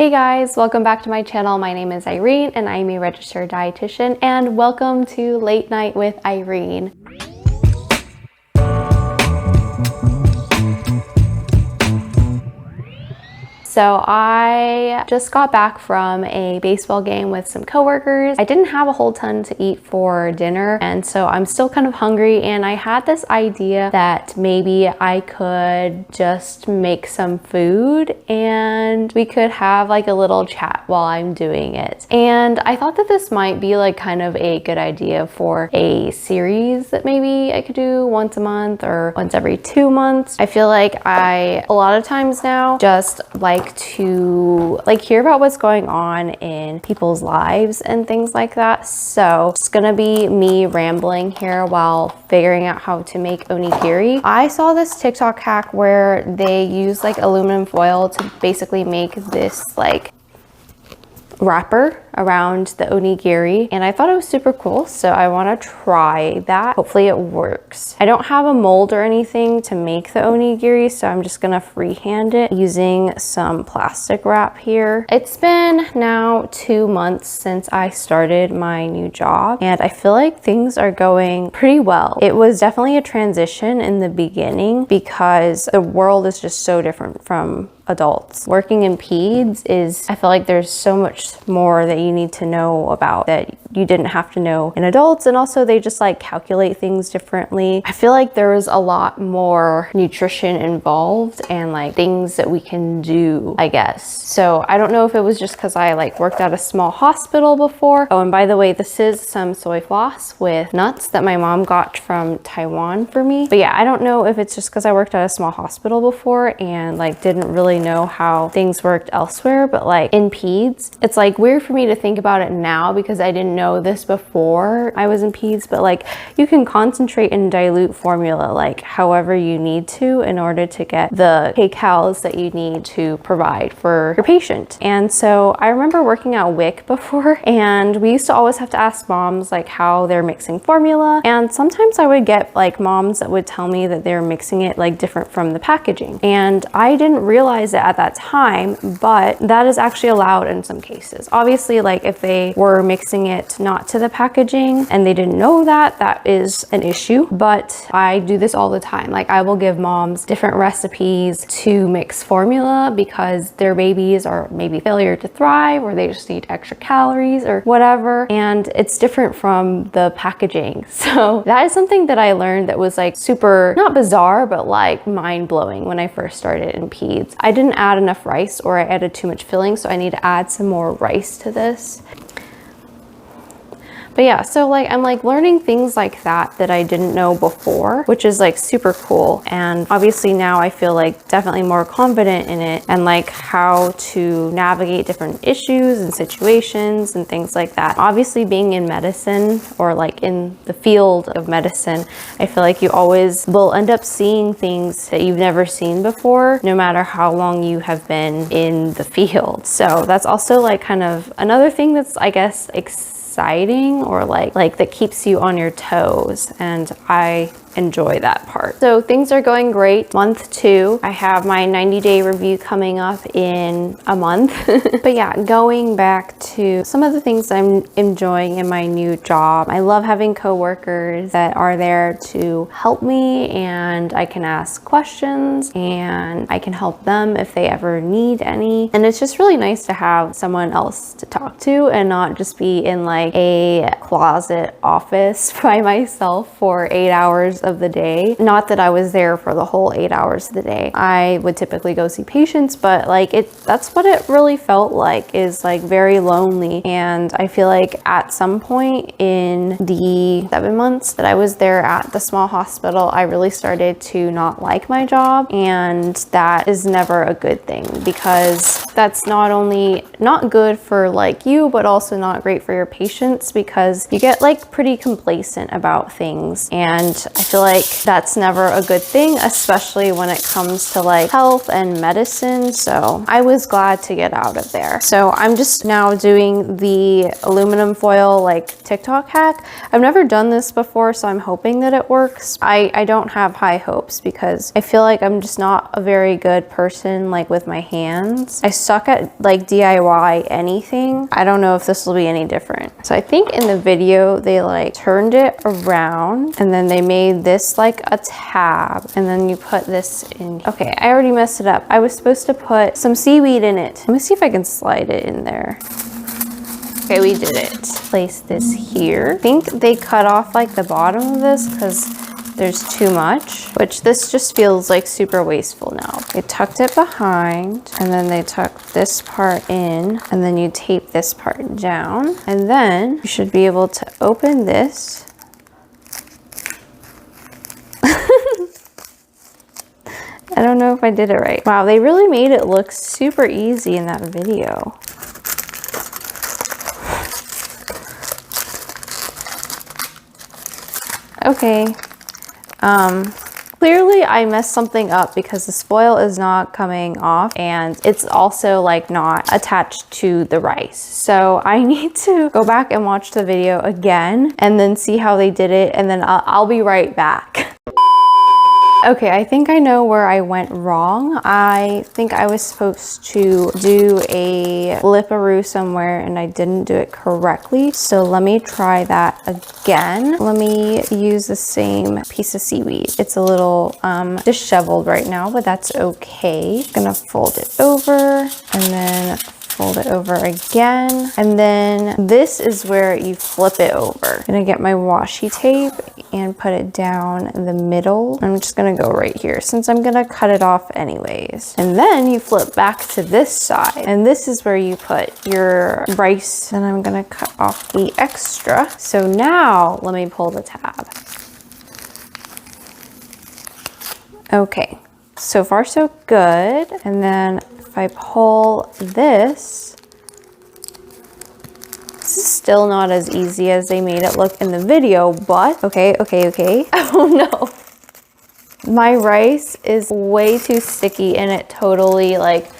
Hey guys, welcome back to my channel. My name is Irene and I'm a registered dietitian, and welcome to Late Night with Irene. So I just got back from a baseball game with some coworkers. I didn't have a whole ton to eat for dinner, and so I'm still kind of hungry, and I had this idea that maybe I could just make some food and we could have like a little chat while I'm doing it. And I thought that this might be like kind of a good idea for a series that maybe I could do once a month or once every 2 months. I feel like a lot of times now just like to hear about what's going on in people's lives and things like that. So it's gonna be me rambling here while figuring out how to make onigiri. I saw this TikTok hack where they use like aluminum foil to basically make this like wrapper around the onigiri, and I thought it was super cool, so I want to try that. Hopefully it works. I don't have a mold or anything to make the onigiri, so I'm just gonna freehand it using some plastic wrap here. It's been now 2 months since I started my new job, and I feel like things are going pretty well. It was definitely a transition in the beginning because the world is just so different from adults. Working in peds I feel like there's so much more that you need to know about that you didn't have to know in adults, and also they just like calculate things differently. I feel like there was a lot more nutrition involved and like things that we can do, I guess. So I don't know if it was just because I like worked at a small hospital before. Oh, and by the way, this is some soy floss with nuts that my mom got from Taiwan for me. But yeah, I don't know if it's just because I worked at a small hospital before and like didn't really know how things worked elsewhere, but like in peds, it's like weird for me to think about it now because I didn't know this before I was in peds, but like you can concentrate and dilute formula like however you need to in order to get the kcals that you need to provide for your patient. And so I remember working at WIC before, and we used to always have to ask moms like how they're mixing formula, and sometimes I would get like moms that would tell me that they're mixing it like different from the packaging, and I didn't realize it at that time, but that is actually allowed in some cases. Obviously, like if they were mixing it not to the packaging and they didn't know that, that is an issue. But I do this all the time. Like I will give moms different recipes to mix formula because their babies are maybe failure to thrive, or they just need extra calories or whatever, and it's different from the packaging. So that is something that I learned that was like super, not bizarre, but like mind-blowing when I first started in peds. I didn't add enough rice, or I added too much filling, so I need to add some more rice to this. But yeah, so like I'm like learning things like that I didn't know before, which is like super cool. And obviously now I feel like definitely more confident in it and like how to navigate different issues and situations and things like that. Obviously being in medicine or like in the field of medicine, I feel like you always will end up seeing things that you've never seen before, no matter how long you have been in the field. So that's also like kind of another thing that's, I guess, exciting or like that keeps you on your toes, and I enjoy that part. So things are going great. Month 2, I have my 90-day review coming up in a month. But yeah, going back to some of the things I'm enjoying in my new job, I love having coworkers that are there to help me, and I can ask questions and I can help them if they ever need any. And it's just really nice to have someone else to talk to and not just be in like a closet office by myself for 8 hours of the day. Not that I was there for the whole 8 hours of the day. I would typically go see patients, but like that's what it really felt like, is like very lonely. And I feel like at some point in the 7 months that I was there at the small hospital, I really started to not like my job, and that is never a good thing because that's not only not good for like you, but also not great for your patients because you get like pretty complacent about things. And I feel like that's never a good thing, especially when it comes to like health and medicine. So I was glad to get out of there. So I'm just now doing the aluminum foil like TikTok hack. I've never done this before, so I'm hoping that it works. I don't have high hopes because I feel like I'm just not a very good person like with my hands. I suck at like DIY anything, I don't know if this will be any different. So I think in the video, they like turned it around and then they made this like a tab and then you put this in. Okay, I already messed it up. I was supposed to put some seaweed in it. Let me see if I can slide it in there. Okay, we did it. Place this here. I think they cut off like the bottom of this because there's too much, which this just feels like super wasteful now. They tucked it behind and then they tucked this part in and then you tape this part down and then you should be able to open this. I don't know if I did it right. Wow, they really made it look super easy in that video. Okay. Clearly I messed something up because the spoil is not coming off and it's also like not attached to the rice. So I need to go back and watch the video again and then see how they did it and then I'll be right back. Okay, I think I know where I went wrong. I think I was supposed to do a flipperoo somewhere and I didn't do it correctly. So let me try that again. Let me use the same piece of seaweed. It's a little disheveled right now, but that's okay. I'm gonna fold it over and then fold it over again. And then this is where you flip it over. I'm gonna get my washi tape and put it down in the middle. I'm just gonna go right here since I'm gonna cut it off anyways. And then you flip back to this side. And this is where you put your rice. And I'm gonna cut off the extra. So now let me pull the tab. Okay, so far so good. And then if I pull this, this is still not as easy as they made it look in the video, but okay. Oh no. My rice is way too sticky and it totally like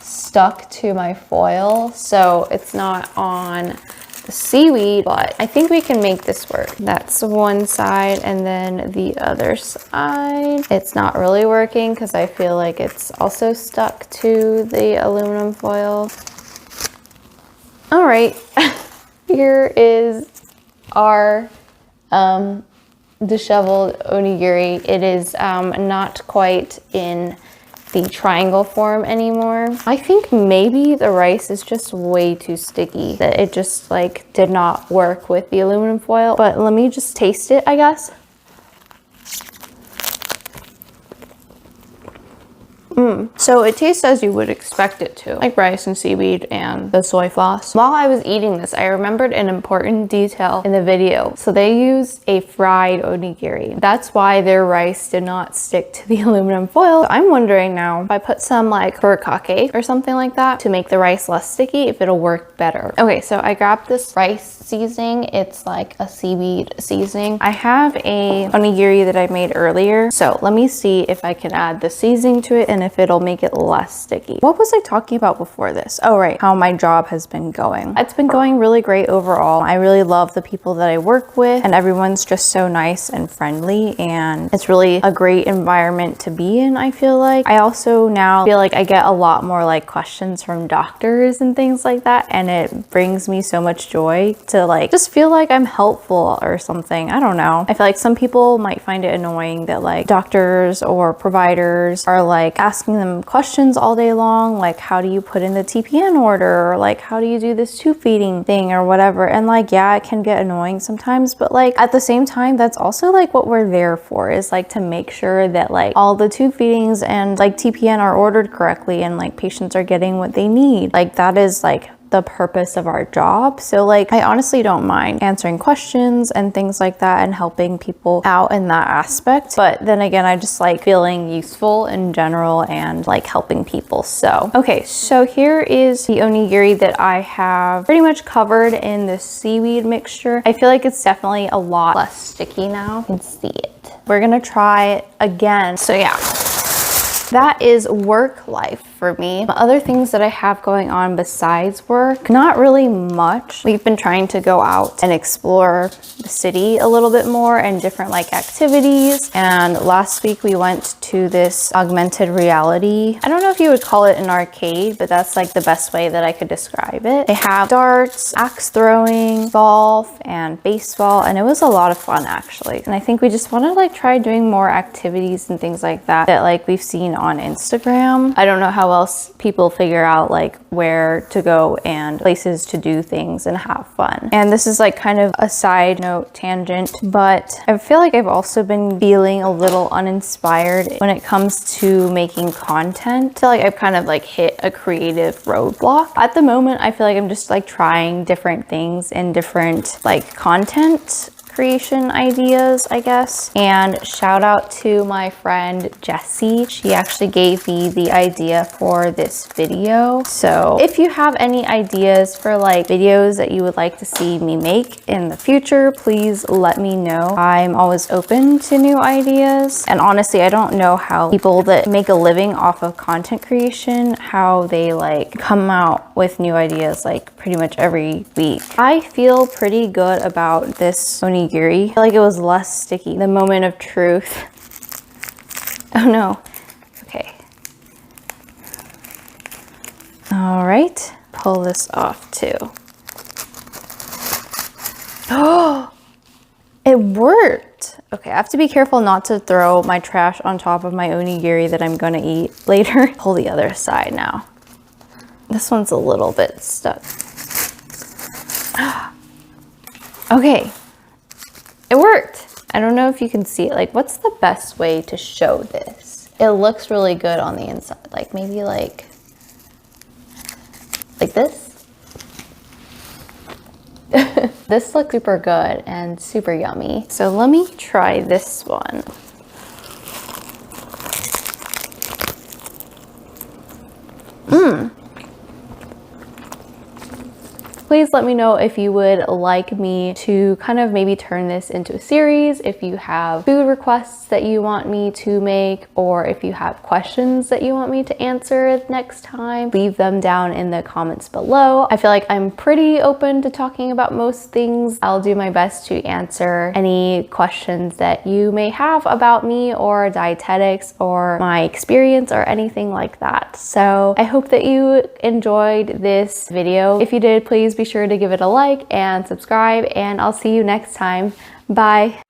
stuck to my foil. So it's not on the seaweed, but I think we can make this work. That's one side and then the other side. It's not really working because I feel like it's also stuck to the aluminum foil. All right, here is our disheveled onigiri. It is not quite in the triangle form anymore. I think maybe the rice is just way too sticky, that it just like did not work with the aluminum foil. But let me just taste it, I guess. So it tastes as you would expect it to, like rice and seaweed and the soy sauce. While I was eating this, I remembered an important detail in the video. So they used a fried onigiri. That's why their rice did not stick to the aluminum foil. So I'm wondering now if I put some like furikake or something like that to make the rice less sticky, if it'll work better. Okay, so I grabbed this rice seasoning. It's like a seaweed seasoning. I have a onigiri that I made earlier. So let me see if I can add the seasoning to it and if it'll make it less sticky. What was I talking about before this? Oh, right, how my job has been going. It's been going really great overall. I really love the people that I work with and everyone's just so nice and friendly and it's really a great environment to be in, I feel like. I also now feel like I get a lot more like questions from doctors and things like that and it brings me so much joy to like just feel like I'm helpful or something. I don't know. I feel like some people might find it annoying that like doctors or providers are like asking them questions all day long, like how do you put in the TPN order, or like how do you do this tube feeding thing or whatever. And like, yeah, it can get annoying sometimes, but like at the same time, that's also like what we're there for, is like to make sure that like all the tube feedings and like TPN are ordered correctly and like patients are getting what they need. Like that is like the purpose of our job. So like I honestly don't mind answering questions and things like that and helping people out in that aspect. But then again, I just like feeling useful in general and like helping people. So okay, so here is the onigiri that I have pretty much covered in the seaweed mixture. I feel like it's definitely a lot less sticky now. You can see it. We're gonna try it again. So yeah, that is work life. for me. Other things that I have going on besides work, not really much. We've been trying to go out and explore the city a little bit more and different like activities. And last week we went to this augmented reality. I don't know if you would call it an arcade, but that's like the best way that I could describe it. They have darts, axe throwing, golf, and baseball, and it was a lot of fun actually. And I think we just want to like try doing more activities and things like that like we've seen on Instagram. I don't know how else people figure out like where to go and places to do things and have fun. And this is like kind of a side note tangent, but I feel like I've also been feeling a little uninspired when it comes to making content. I feel like I've kind of like hit a creative roadblock. At the moment, I feel like I'm just like trying different things and different like content creation ideas, I guess. And shout out to my friend Jessie. She actually gave me the idea for this video. So if you have any ideas for like videos that you would like to see me make in the future, please let me know. I'm always open to new ideas. And honestly, I don't know how people that make a living off of content creation, how they like come out with new ideas like pretty much every week. I feel pretty good about this onigiri. I feel like it was less sticky. The moment of truth. Oh no. Okay. All right. Pull this off too. Oh, it worked. Okay, I have to be careful not to throw my trash on top of my onigiri that I'm gonna eat later. Pull the other side now. This one's a little bit stuck. Okay. It worked. I don't know if you can see it. Like, what's the best way to show this? It looks really good on the inside. Like, maybe like this? This looks super good and super yummy. So let me try this one. Please let me know if you would like me to kind of maybe turn this into a series, if you have food requests that you want me to make, or if you have questions that you want me to answer next time, leave them down in the comments below. I feel like I'm pretty open to talking about most things. I'll do my best to answer any questions that you may have about me or dietetics or my experience or anything like that. So I hope that you enjoyed this video. If you did, please be sure to give it a like and subscribe, and I'll see you next time. Bye.